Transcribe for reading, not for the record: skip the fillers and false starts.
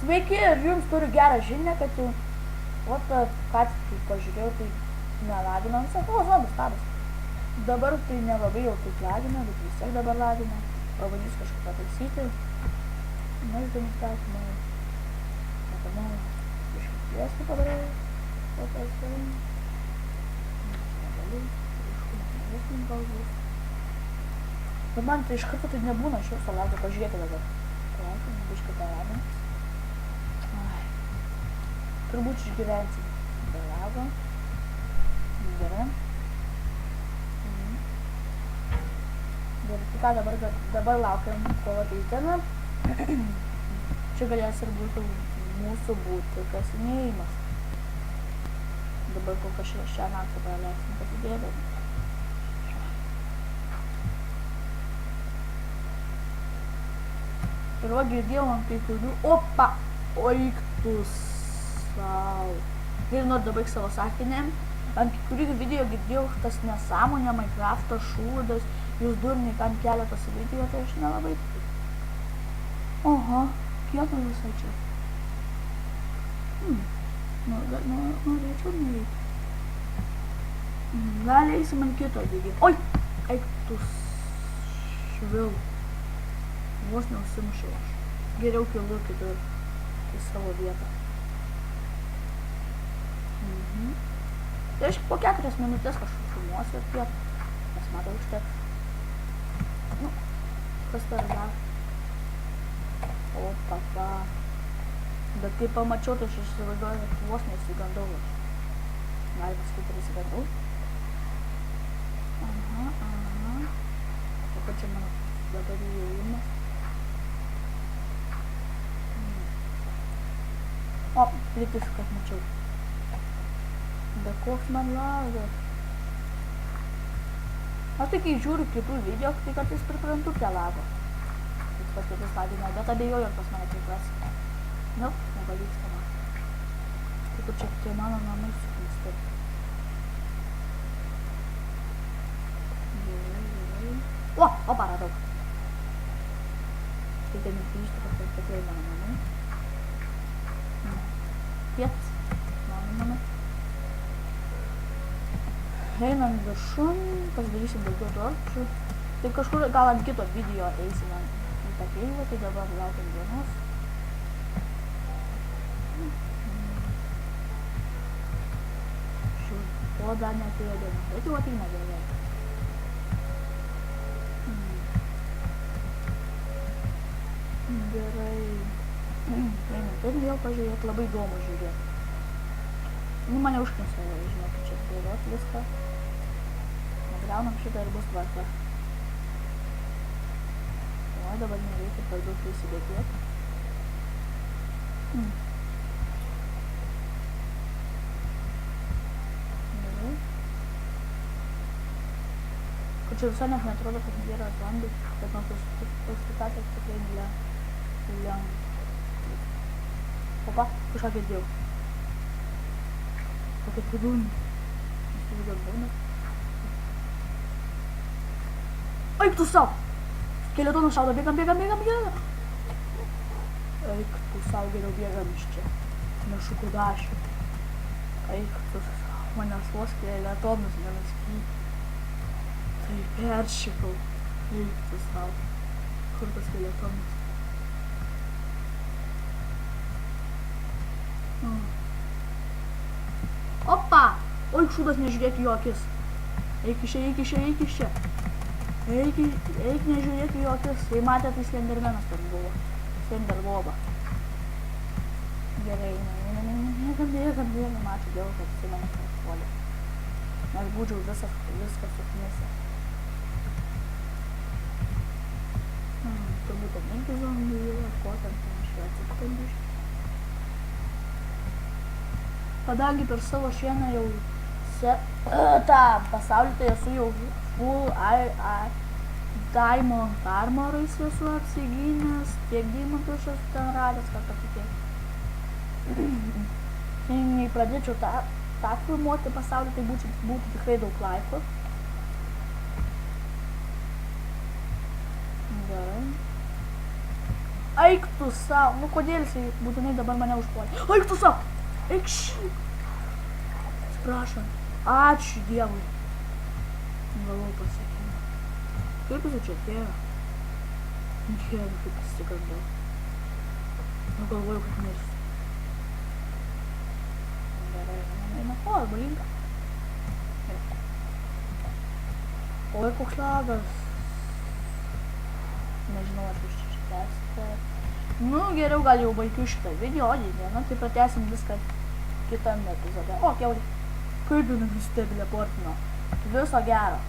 Sveiki ir jums turiu gerą žinią, kad jau, ką tik pažiūrėjau, tai nelagina visą, zombis tabas. Dabar tai nelabai jau taip lagina, bet vis tiek dabar lagina. Pabandysiu kažką pataisyti. Maždaug statymą. Nepanau, iškviesti padariau. Paprastai. Negaliu, aiškumas neviskim galbūt. Bet man tai iš karto tai nebūna, aš jau salaukiu, pažiūrėti dabar. Palaukiu, biškai palavim. Turbūt išgyvensim. Be lago. Gerai. Gerai, tai ką dabar laukiam, kol ateisime. Čia galės ir būtų mūsų būti kasinėjimas. Dabar kol kas šią naktį praleisim pasidėdami. Ir va girdėjau ant kai kurių, opa, oik tu sau. Ir noriu dabar savo sakinę. Ant kai kurių video girdėjau tas nesąmonė, Minecrafto šūdas, jūs durniai, kam keletas video, tai aš nelabai tikiu. Oho, kiek visai čia. Norėčiau nueiti. Gal eisim ant kito video. Oi, eik tu švil. Vos neusimušiau aš. Geriau kilu kitur į savo vietą. Tai aš po 4 minutės kažkur filmuosiu ir tiek. Nes matau užteks. Nu, kas tai dar? O, papa. Bet kai pamačiau, tai aš įsivaizduoju, kad vos nesigandau aš. Galima sakyti ir įsigandau. Aha. O kad čia mano dabar įėjimas. O, lytis, kad mačiau. Bet koks man lagas. Aš tai kai žiūriu kitų video, tai kartais priprantu prie lago. Tai pas kitus lagina, bet abejoju, ar pas mane pripras. Nu, nepavyksta man. Tai kur čia tie mano namai suklysti. Gerai. O, radau. Tai ten grįžti, kad tai tikrai mano namai. Piet, mano namai. Einam viršun, pasidarysim daugiau dorčių. Tai kažkur gal ant kito video eisime į tą keivą, tai dabar laukiam dienos. O dar neatėjo diena, bet jau ateina diena. Gerai. Einam, taip vėl pažiūrėt, labai įdomu žiūrėt. Nu, mane užknisa, žinokit, čia spėliot viską. Nagriaunam šitą ir bus tvarka. O, dabar nereikia per daug prisidėti. Gerai. Kur čia visai net neatrodo, kad nėra zombių, bet nuo tos situacijos tikrai lengva. Opa, kažką girdėjau. Kokia kudūnė. Įsivaizduoju. Eik tu sau! Skeletonas šaudo, bėgam. Eik tu sau, geriau bėgam iš čia. Nešu kudašiu. Eik tu sau, manęs vos skeletonas nenuskyti. Tai peršikau. Eik tu sau. Kur tas skeletonas? Opa! Oi, šūdas nežiūrėk į jo akis. Eik iš čia. Eik nežiūrėk į jo akis. Jei matė, tai Slendermanas ten buvo. Slenderboba. Gerai, bėgam. Ačiū Dievui, kad jisai mane puolė. Nes būčiau viską suknisęs. Turbūt ten 5 zombių yra, ko ten aš atsitikam. Kadangi per savo šieną jau tą pasaulį, tai esu jau full diamond armorais esu apsigynęs, tiek deimantų aš esu ten radęs, ką patikėti. Jei pradėčiau tą filmuoti pasaulį, tai būtų tikrai daug laikų. Gerai. Eik tu savo. Nu kodėl jisai būtinai dabar mane užpuolė? Eik tu savo. Eik šį. Atsiprašom. Ačiū Dievui. Gavau pasiekimą. Kaip jis čia atėjo? Dieve, kaip įsigandau. Nu galvoju, kad mirsiu. Gerai, eina. O, arba linka. Oi, koks lagas. Nežinau, ar jūs čia tęsite. Nu, geriau gal jau baigiu šitą video, o dieną, tai pratęsim viską kitam epizode. O, kiaulė. Kaip jinai vis teleportino. Viso gero.